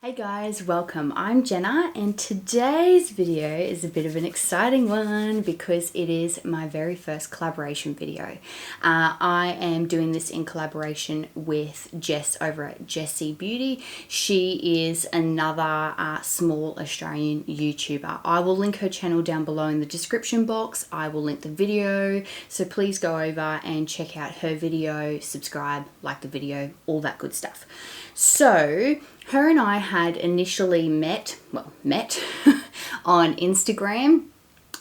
Hey guys, welcome. I'm Jenna and today's video is a bit of an exciting one because it is my very first collaboration video. I am doing this in collaboration with Jess over at JessCBeauty. She is another small Australian YouTuber. I will link her channel down below in the description box. I will link the video, so please go over and check out her video, subscribe, like the video, all that good stuff. So her and I had initially met on Instagram,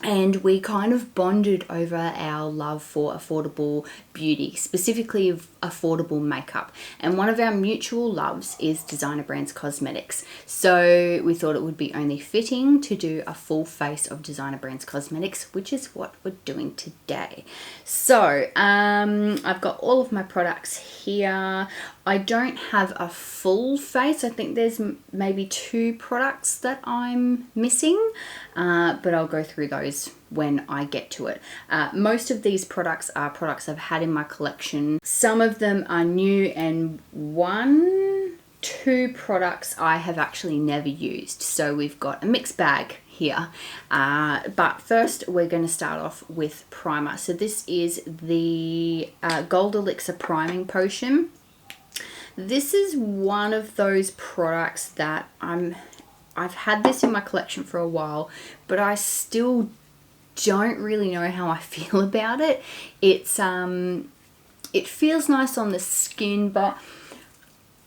and we kind of bonded over our love for affordable beauty, specifically affordable makeup. And one of our mutual loves is designer brands cosmetics. So we thought it would be only fitting to do a full face of designer brands cosmetics, which is what we're doing today. So I've got all of my products here. I don't have a full face. I think there's maybe 2 products that I'm missing, but I'll go through those when I get to it. Most of these products are products I've had in my collection. Some of them are new, and 2 products I have actually never used. So we've got a mixed bag here. But first we're going to start off with primer. So this is the Gold Elixir Priming Potion. This is one of those products that I've had this in my collection for a while, but I still don't really know how I feel about it. It's it feels nice on the skin, but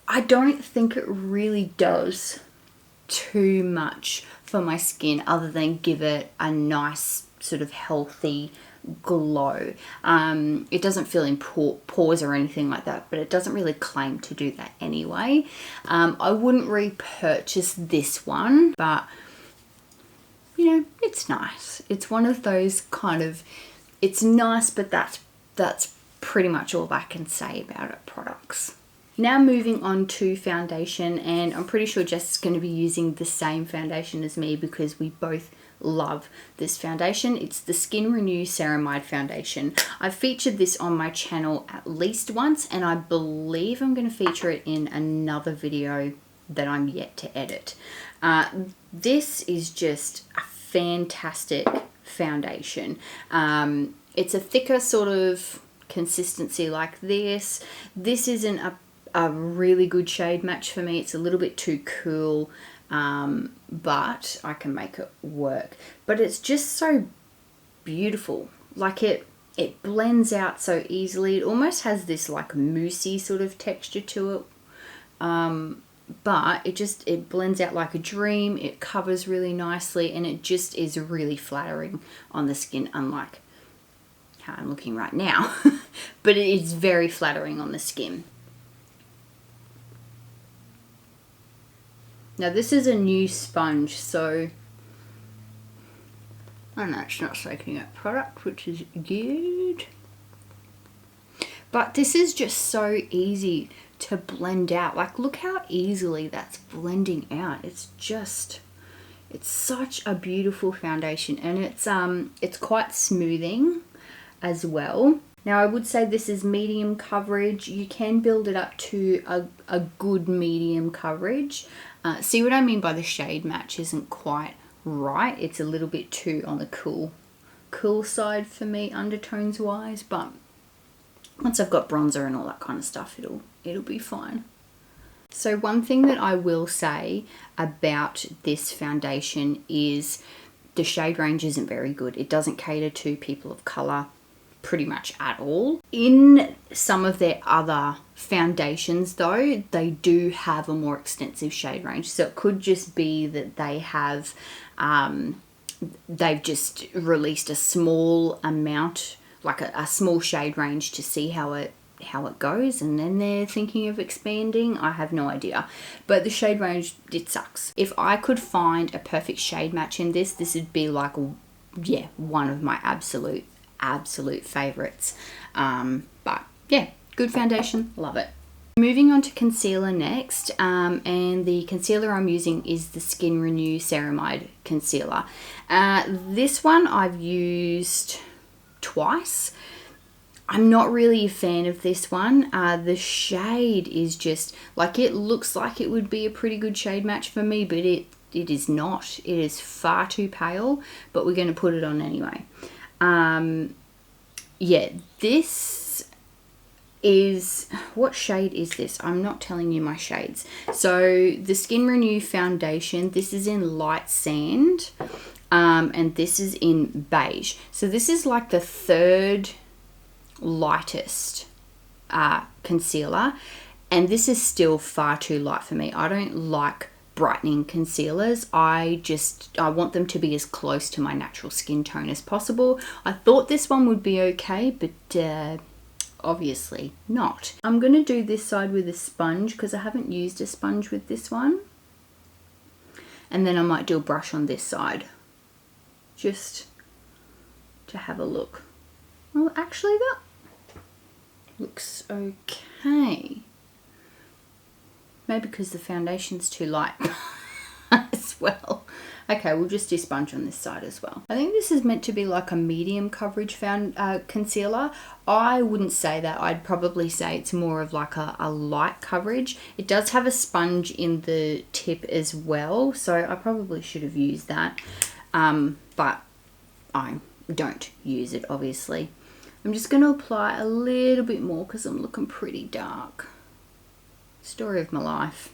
I don't think it really does too much for my skin other than give it a nice sort of healthy glow. It doesn't fill in pores or anything like that, but it doesn't really claim to do that anyway. I wouldn't repurchase this one, but you know, it's nice. It's one of those kind of, it's nice, but that's pretty much all I can say about it products. Now moving on to foundation, and I'm pretty sure Jess is going to be using the same foundation as me because we both love this foundation. It's the Skin Renew Ceramide Foundation. I've featured this on my channel at least once, and I believe I'm going to feature it in another video that I'm yet to edit. This is just a fantastic foundation. It's a thicker sort of consistency like this. This isn't a really good shade match for me. It's a little bit too cool. But I can make it work. But it's just so beautiful. Like it blends out so easily. It almost has this like moussey sort of texture to it. But it blends out like a dream. It covers really nicely, and it just is really flattering on the skin, unlike how I'm looking right now. But it is very flattering on the skin. Now this is a new sponge, so I know it's not soaking up product, which is good. But this is just so easy to blend out. Like, look how easily that's blending out. It's such a beautiful foundation, and it's quite smoothing as well. Now I would say this is medium coverage. You can build it up to a good medium coverage. See what I mean by the shade match isn't quite right. It's a little bit too on the cool side for me, undertones wise, but once I've got bronzer and all that kind of stuff, it'll be fine. So one thing that I will say about this foundation is the shade range isn't very good. It doesn't cater to people of color pretty much at all. In some of their other foundations though, they do have a more extensive shade range. So it could just be that they have they've just released a small amount, like a small shade range to see how it goes, and then they're thinking of expanding. I have no idea, but the shade range, it sucks. If I could find a perfect shade match in this would be like, yeah, one of my absolute favorites. But yeah, good foundation, love it. Moving on to concealer next, and the concealer I'm using is the Skin Renew Ceramide Concealer. This one I've used twice. I'm not really a fan of this one. The shade is just, like, it looks like it would be a pretty good shade match for me, but it is not. It is far too pale, but we're going to put it on anyway. Yeah, this is, what shade is this? I'm not telling you my shades. So the Skin Renew foundation, this is in light sand, and this is in beige. So this is like the third lightest concealer, and this is still far too light for me. I don't like brightening concealers. I want them to be as close to my natural skin tone as possible. I thought this one would be okay, but obviously not. I'm going to do this side with a sponge because I haven't used a sponge with this one, and then I might do a brush on this side just to have a look. Well, actually that looks okay. Maybe because the foundation's too light as well. Okay, we'll just do sponge on this side as well. I think this is meant to be like a medium coverage concealer. I wouldn't say that. I'd probably say it's more of like a light coverage. It does have a sponge in the tip as well, so I probably should have used that. But I don't use it, obviously. I'm just going to apply a little bit more because I'm looking pretty dark. Story of my life.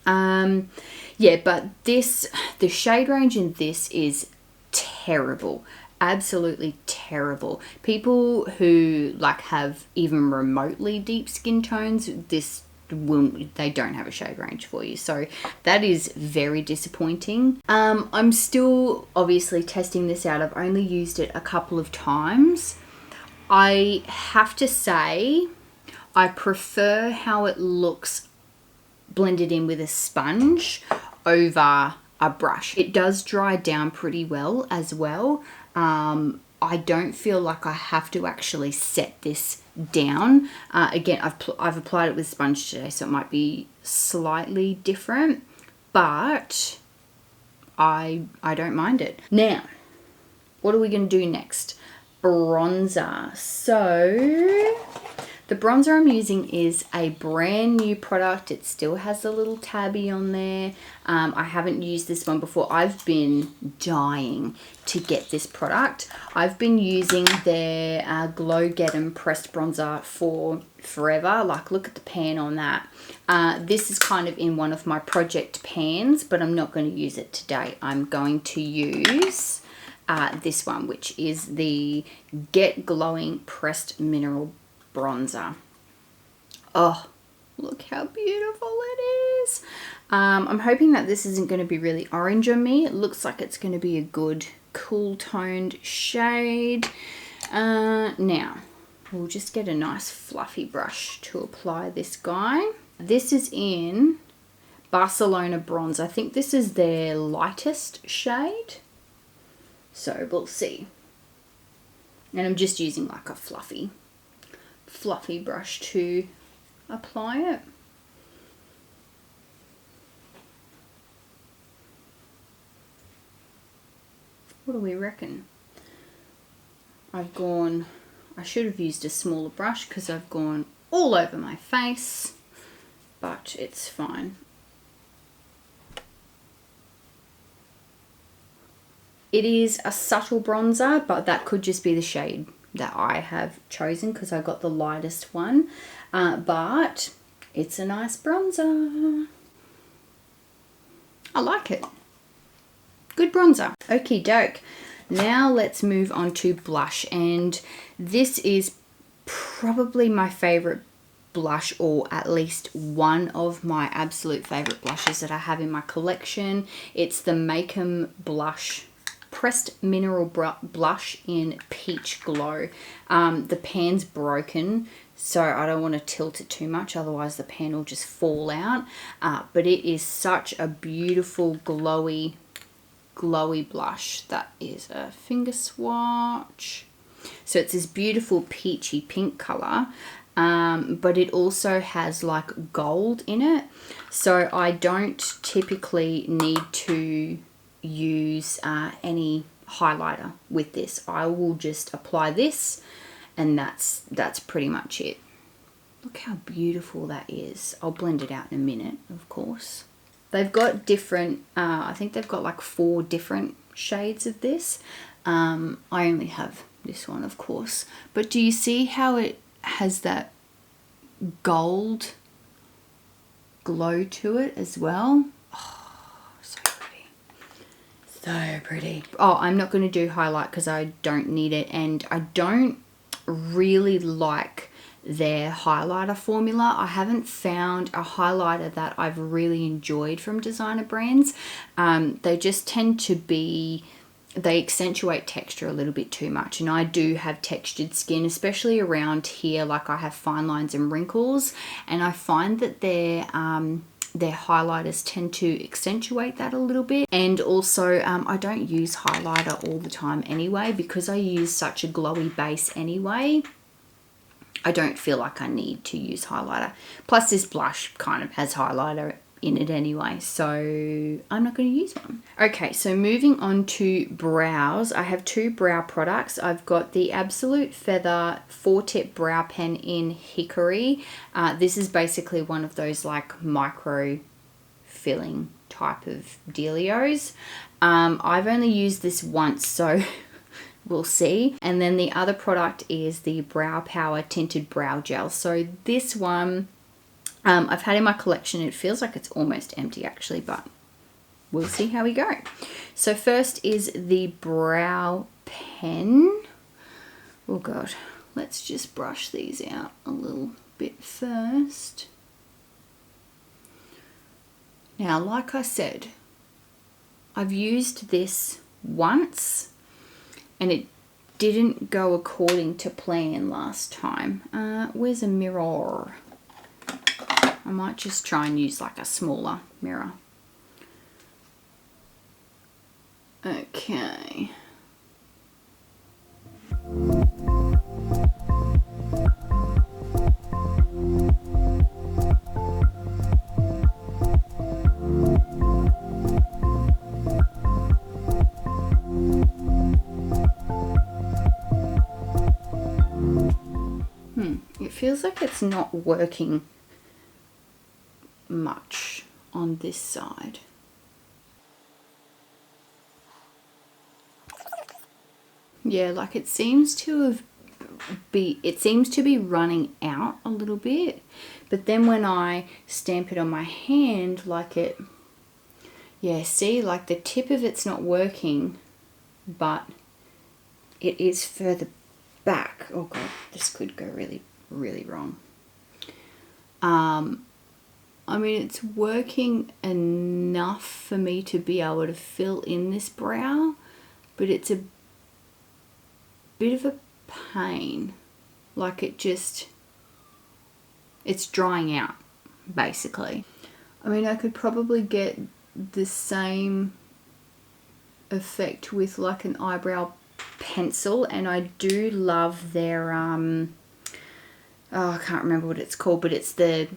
Yeah, but the shade range in this is terrible. Absolutely terrible. People who like have even remotely deep skin tones, they don't have a shade range for you. So that is very disappointing. I'm still obviously testing this out. I've only used it a couple of times. I have to say I prefer how it looks blended in with a sponge over a brush. It does dry down pretty well as well. I don't feel like I have to actually set this down. Again, I've applied it with sponge today, so it might be slightly different, but I don't mind it. Now, what are we going to do next? Bronzer. So the bronzer I'm using is a brand new product. It still has a little tabby on there. I haven't used this one before. I've been dying to get this product. I've been using their Glow Get 'em pressed bronzer for forever. Like, look at the pan on that. This is kind of in one of my project pans, but I'm not going to use it today. I'm going to use this one, which is the Get Glowing Pressed Mineral Bronzer. Oh, look how beautiful it is. I'm hoping that this isn't going to be really orange on me. It looks like it's going to be a good cool toned shade. Now we'll just get a nice fluffy brush to apply this guy. This is in Barcelona Bronze. I think this is their lightest shade, so we'll see. And I'm just using like a fluffy brush to apply it. What do we reckon? I should have used a smaller brush because I've gone all over my face, but it's fine. It is a subtle bronzer, but that could just be the shade that I have chosen because I got the lightest one, but it's a nice bronzer. I like it. Good bronzer. Okie doke. Now let's move on to blush, and this is probably my favorite blush, or at least one of my absolute favorite blushes that I have in my collection. It's the Make 'em Blush Pressed Mineral Blush in Peach Glow. The pan's broken, so I don't want to tilt it too much, otherwise the pan will just fall out. But it is such a beautiful glowy blush. That is a finger swatch. So it's this beautiful peachy pink color, but it also has like gold in it. So I don't typically need to use any highlighter with this. I will just apply this And that's pretty much it. Look how beautiful that is. I'll blend it out in a minute, of course. They've got different, I think they've got like 4 different shades of this. I only have this one, of course. But do you see how it has that gold glow to it as well? Oh, so pretty. So pretty. Oh, I'm not going to do highlight because I don't need it. And I don't really like their highlighter formula. I haven't found a highlighter that I've really enjoyed from designer brands. They just tend to be, they accentuate texture a little bit too much, and I do have textured skin, especially around here. Like I have fine lines and wrinkles, and I find that their highlighters tend to accentuate that a little bit. And also I don't use highlighter all the time anyway, because I use such a glowy base anyway. I don't feel like I need to use highlighter. Plus this blush kind of has highlighter in it anyway, so I'm not going to use one. Okay, so moving on to brows. I have 2 brow products. I've got the Absolute Feather 4-tip brow pen in Hickory. This is basically one of those like micro filling type of dealios. I've only used this once, so we'll see. And then the other product is the Brow Power Tinted Brow Gel. So this one I've had in my collection. It feels like it's almost empty actually, but we'll see how we go. So first is the brow pen. Oh God, let's just brush these out a little bit first. Now, like I said, I've used this once and it didn't go according to plan last time. Where's a mirror? I might just try and use like a smaller mirror. Okay. It feels like it's not working much on this side. Yeah, like it seems to be running out a little bit, but then when I stamp it on my hand, like it, yeah, see, like the tip of it's not working, but it is further back. Oh God, this could go really, really wrong. I mean, it's working enough for me to be able to fill in this brow, but it's a bit of a pain. Like it's drying out, basically. I mean, I could probably get the same effect with like an eyebrow pencil, and I do love their, oh, I can't remember what it's called, but it's their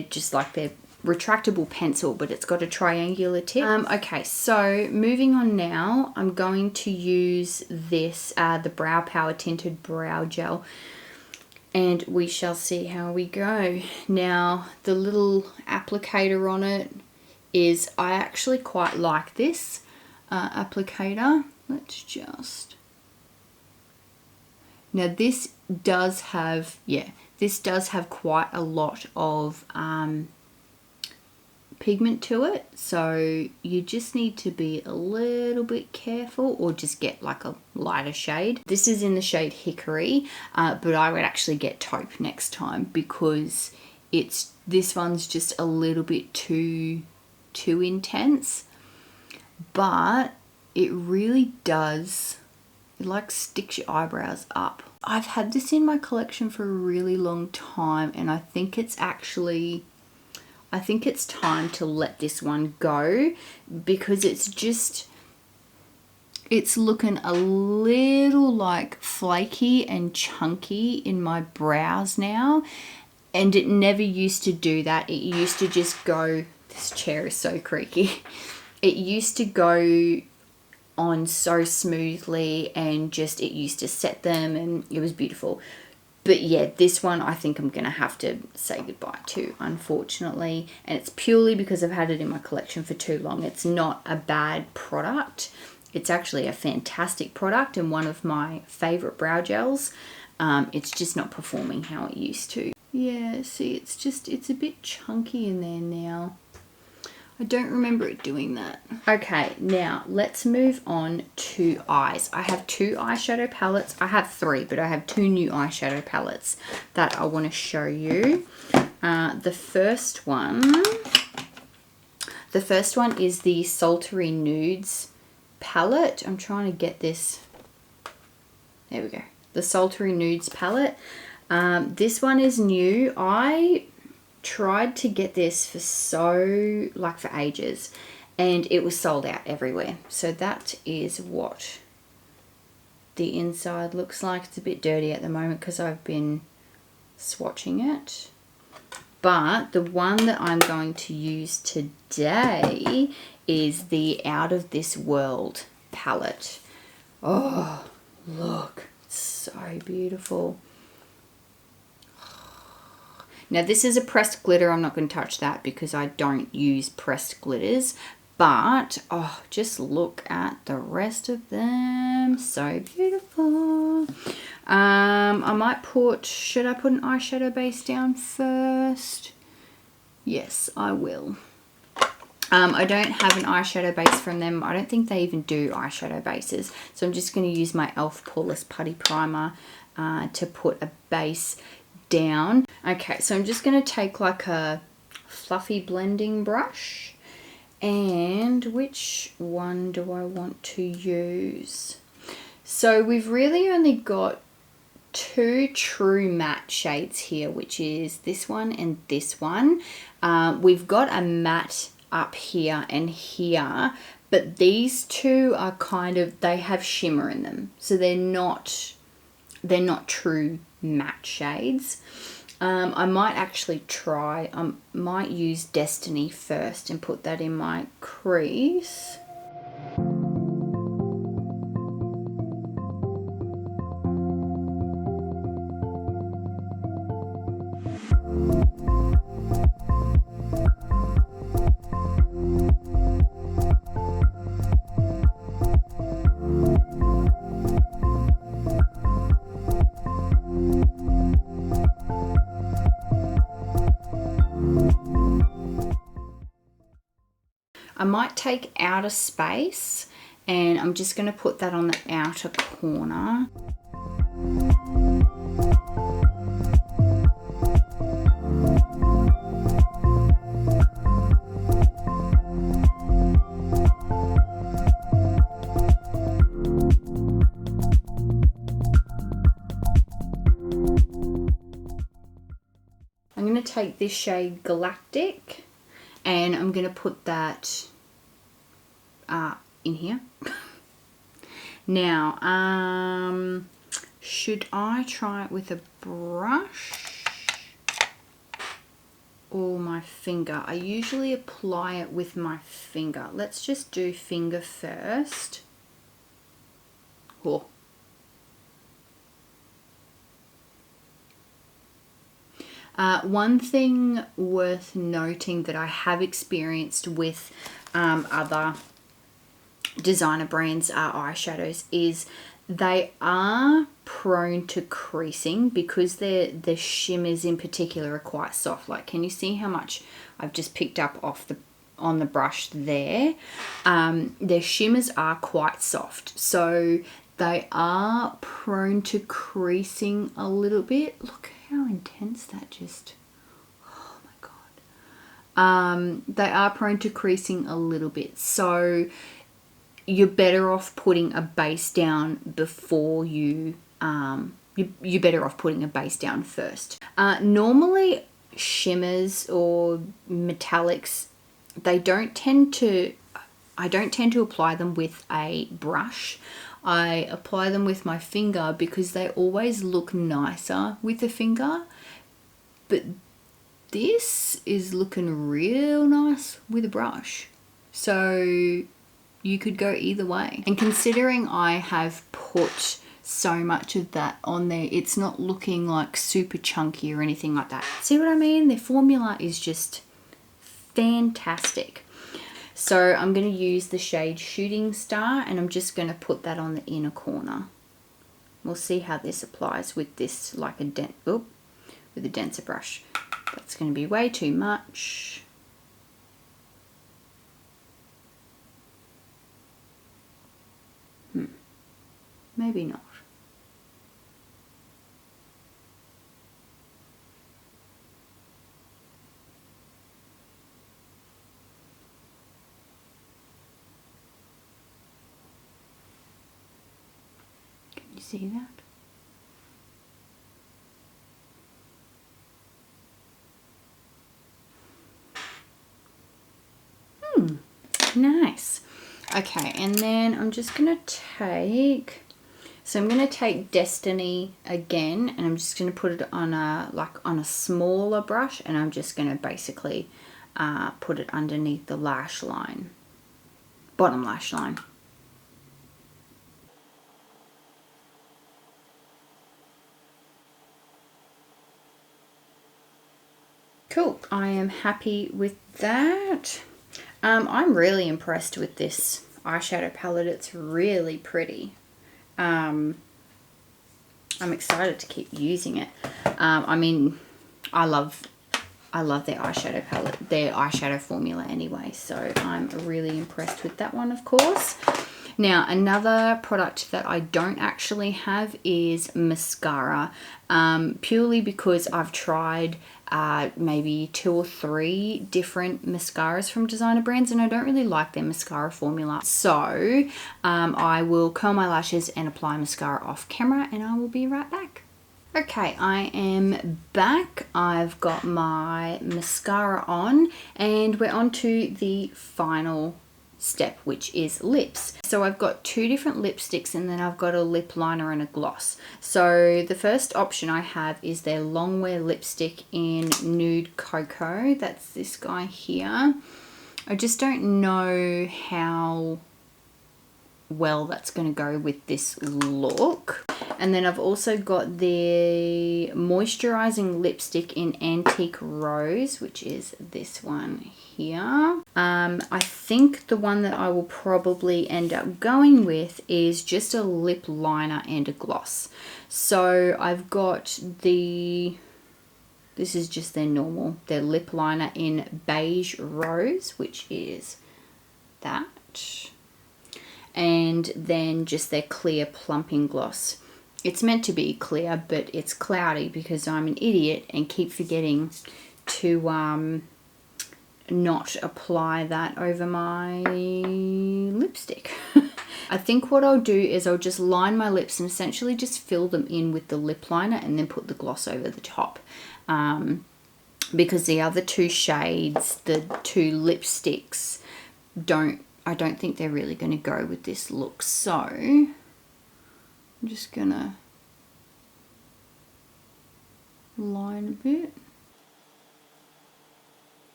just like their retractable pencil, but it's got a triangular tip. Okay, so moving on now, I'm going to use this, the Brow Power Tinted Brow Gel, and we shall see how we go. Now, the little applicator on it is, I actually quite like this applicator. Let's just... Now this does have, yeah, this does have quite a lot of pigment to it, so you just need to be a little bit careful, or just get like a lighter shade. This is in the shade Hickory, but I would actually get taupe next time, because this one's just a little bit too intense, but it really does, it like sticks your eyebrows up. I've had this in my collection for a really long time, and I think it's time to let this one go, because it's looking a little like flaky and chunky in my brows now, and it never used to do that. It used to just go, this chair is so creaky. It used to go on so smoothly, and just it used to set them, and it was beautiful. But yeah, this one I think I'm going to have to say goodbye to, unfortunately. And it's purely because I've had it in my collection for too long. It's not a bad product. It's actually a fantastic product and one of my favourite brow gels. It's just not performing how it used to. Yeah, see, it's a bit chunky in there now. I don't remember it doing that. Okay, now let's move on to eyes. I have 2 eyeshadow palettes. I have 3, but I have 2 new eyeshadow palettes that I want to show you. The first one is the Sultry Nudes palette. I'm trying to get this. There we go. The Sultry Nudes palette. This one is new. I tried to get this for ages, and it was sold out everywhere. So that is what the inside looks like. It's a bit dirty at the moment because I've been swatching it, but the one that I'm going to use today is the Out of This World palette. Oh, look, it's so beautiful. Now this is a pressed glitter. I'm not going to touch that because I don't use pressed glitters. But, oh, just look at the rest of them. So beautiful. I might should I put an eyeshadow base down first? Yes, I will. I don't have an eyeshadow base from them. I don't think they even do eyeshadow bases. So I'm just going to use my e.l.f. Poreless Putty Primer to put a base down. Okay, so I'm just going to take like a fluffy blending brush, and which one do I want to use? So we've really only got 2 true matte shades here, which is this one and this one. We've got a matte up here and here, but these 2 are kind of, they have shimmer in them, so they're not true matte shades. I might actually try, I might use Destiny first and put that in my crease. I might take Outer Space, and I'm just going to put that on the outer corner. I'm going to take this shade Galactic, and I'm going to put that in here. Now, should I try it with a brush or my finger? I usually apply it with my finger. Let's just do finger first. Oh. One thing worth noting that I have experienced with other designer brands eyeshadows is they are prone to creasing because the shimmers in particular are quite soft. Like, can you see how much I've just picked up on the brush there? Their shimmers are quite soft, so they are prone to creasing a little bit. Look how intense that just, oh my god. They are prone to creasing a little bit, so you're better off putting a base down before you're better off putting a base down first. Normally shimmers or metallics, I don't tend to apply them with a brush. I apply them with my finger because they always look nicer with the finger, but this is looking real nice with a brush. So you could go either way. And considering I have put so much of that on there, it's not looking like super chunky or anything like that. See what I mean? The formula is just fantastic. So I'm going to use the shade Shooting Star, and I'm just going to put that on the inner corner. We'll see how this applies with this, like with a denser brush. That's going to be way too much. Maybe not. Can you see that? Nice. Okay, and then I'm just going to take... So I'm going to take Destiny again, and I'm just going to put it on a smaller brush, and I'm just going to basically put it underneath the lash line, bottom lash line. Cool. I am happy with that. I'm really impressed with this eyeshadow palette. It's really pretty. I'm excited to keep using it. I mean, I love their eyeshadow palette, their eyeshadow formula anyway, so I'm really impressed with that one, of course. Now, another product that I don't actually have is mascara, purely because I've tried maybe 2 or 3 different mascaras from designer brands, and I don't really like their mascara formula. So I will curl my lashes and apply mascara off camera, and I will be right back. Okay, I am back. I've got my mascara on, and we're on to the final step, which is lips. So I've got 2 different lipsticks, and then I've got a lip liner and a gloss. So the first option I have is their Longwear lipstick in Nude Cocoa. That's this guy here. I just don't know how well that's going to go with this look. And then I've also got the moisturizing lipstick in Antique Rose, which is this one here. I think the one that I will probably end up going with is just a lip liner and a gloss. So I've got this is just their lip liner in Beige Rose, which is that. And then just their clear plumping gloss. It's meant to be clear, but it's cloudy because I'm an idiot and keep forgetting to not apply that over my lipstick. I think what I'll do is I'll just line my lips and essentially just fill them in with the lip liner and then put the gloss over the top. Because the other 2 shades, the 2 lipsticks, I don't think they're really going to go with this look. So I'm just going to line a bit.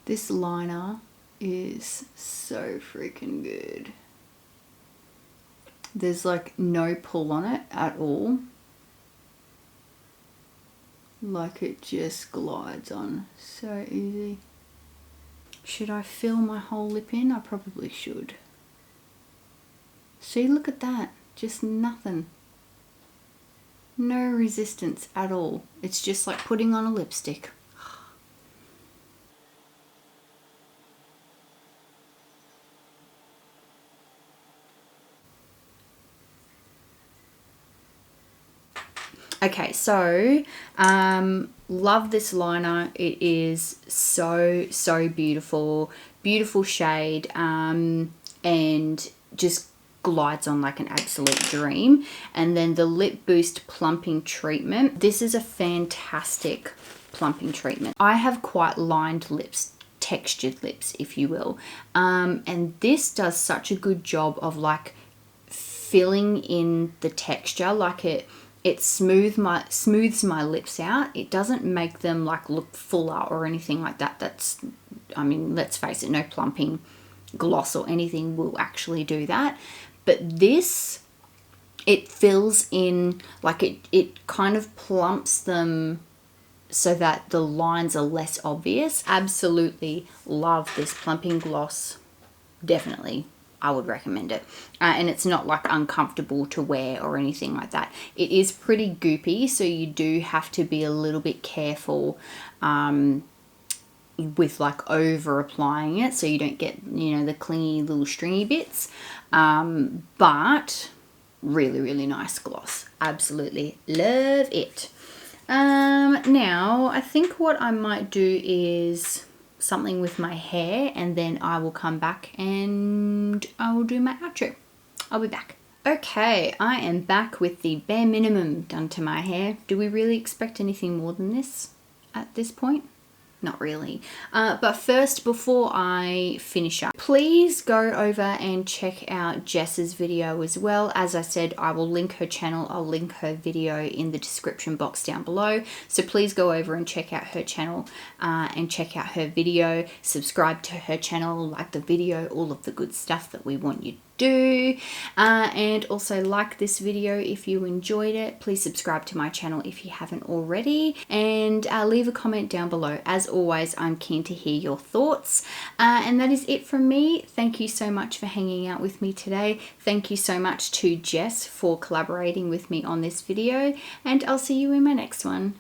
This liner is so freaking good. There's like no pull on it at all. Like it just glides on so easy. Should I fill my whole lip in? I probably should. See, look at that. Just nothing. No resistance at all. It's just like putting on a lipstick. Okay, so love this liner. It is so beautiful. Beautiful shade, and just glides on like an absolute dream. And then the Lip Boost Plumping Treatment. This is a fantastic plumping treatment. I have quite lined lips, textured lips, if you will. And this does such a good job of like filling in the texture. Like it smooths my lips out. It doesn't make them like look fuller or anything like that. That's I mean, let's face it, no plumping gloss or anything will actually do that. But this, it fills in, like it kind of plumps them so that the lines are less obvious. Absolutely love this plumping gloss. Definitely, I would recommend it. And it's not like uncomfortable to wear or anything like that. It is pretty goopy, so you do have to be a little bit careful with like over applying it, so you don't get, you know, the clingy little stringy bits. But really, really nice gloss. Absolutely love it. Now I think what I might do is something with my hair, and then I will come back and I will do my outro. I'll be back. Okay, I am back with the bare minimum done to my hair. Do we really expect anything more than this at this point? Not really. But first, before I finish up, please go over and check out Jess's video as well. As I said, I will link her channel. I'll link her video in the description box down below. So please go over and check out her channel and check out her video. Subscribe to her channel, like the video, all of the good stuff that we want you to do. And also like this video if you enjoyed it. Please subscribe to my channel if you haven't already, and leave a comment down below. As always, I'm keen to hear your thoughts, and that is it from me. Thank you so much for hanging out with me today. Thank you so much to Jess for collaborating with me on this video, and I'll see you in my next one.